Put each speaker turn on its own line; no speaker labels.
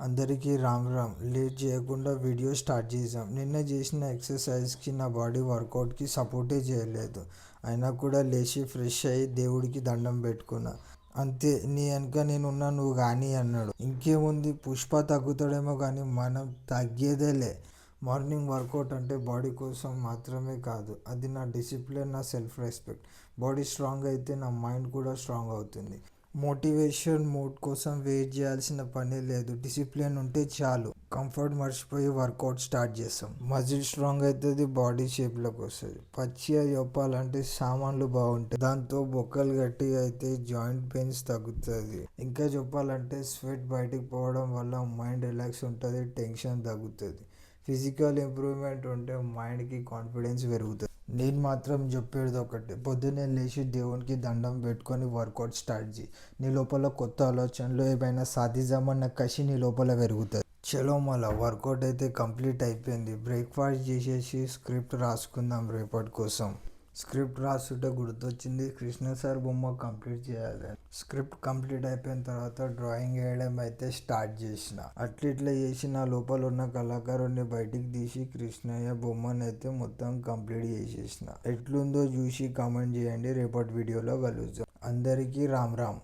అందరికీ రామ్ రామ్. లేట్ చేయకుండా video start చేసాం. నిన్న చేసిన ఎక్సర్సైజ్కి నా బాడీ వర్కౌట్కి సపోర్టే చేయలేదు. అయినా కూడా లేచి ఫ్రెష్ అయ్యి దేవుడికి దండం పెట్టుకున్నా. అంతే, నీ వెనక నేనున్నా, నువ్వు కానీ అన్నాడు. ఇంకేముంది, పుష్ప తగ్గుతాడేమో కానీ మనం తగ్గేదేలే. మార్నింగ్ వర్కౌట్ అంటే బాడీ కోసం మాత్రమే కాదు, అది నా డిసిప్లిన్, నా సెల్ఫ్ రెస్పెక్ట్. బాడీ స్ట్రాంగ్ అయితే నా మైండ్ కూడా స్ట్రాంగ్ అవుతుంది. మోటివేషన్ మూడ్ కోసం వెయిట్ చేయాల్సిన పనే లేదు. డిసిప్లిన్ ఉంటే చాలు. కంఫర్ట్ మర్చిపోయి వర్కౌట్ స్టార్ట్ చేస్తాం. మజిల్ స్ట్రాంగ్ అవుతుంది, బాడీ షేప్లోకి వస్తుంది. పచ్చిగా చెప్పాలంటే సామాన్లు బాగుంటాయి, దాంతో బొక్కలు గట్టిగా అయితే జాయింట్ పెయిన్స్ తగ్గుతుంది. ఇంకా చెప్పాలంటే స్వెట్ బయటికి పోవడం వల్ల మైండ్ రిలాక్స్ ఉంటుంది, టెన్షన్ తగ్గుతుంది. ఫిజికల్ ఇంప్రూవ్మెంట్ ఉంటే మైండ్కి కాన్ఫిడెన్స్ పెరుగుతుంది. నేను మాత్రం చెప్పేది ఒకటి, పొద్దున్నే లేచి దేవునికి దండం పెట్టుకొని వర్కౌట్ స్టార్ట్ చేయి. నీ లోపల కొత్త ఆలోచనలు, ఏమైనా సాధిద్దామన్న కసి నీ లోపల పెరుగుతుంది. చలో మళ్ళా వర్కౌట్ అయితే కంప్లీట్ అయిపోయింది. బ్రేక్ఫాస్ట్ చేసేసి స్క్రిప్ట్ రాసుకుందాం రేపటి కోసం. స్క్రిప్ట్ రాస్తుంటే గుర్తొచ్చింది, కృష్ణ సార్ బొమ్మ కంప్లీట్ చేయాలి. స్క్రిప్ట్ కంప్లీట్ అయిపోయిన తర్వాత డ్రాయింగ్ వేయడం అయితే స్టార్ట్ చేసిన. అట్లా చేసి నా లోపల ఉన్న కళాకారుని బయటికి తీసి కృష్ణయ్య బొమ్మను అయితే మొత్తం కంప్లీట్ చేసేసిన. ఎట్లుందో చూసి కామెంట్ చేయండి. రేపటి వీడియోలో కలుద్దాం. అందరికీ రామ్ రామ్.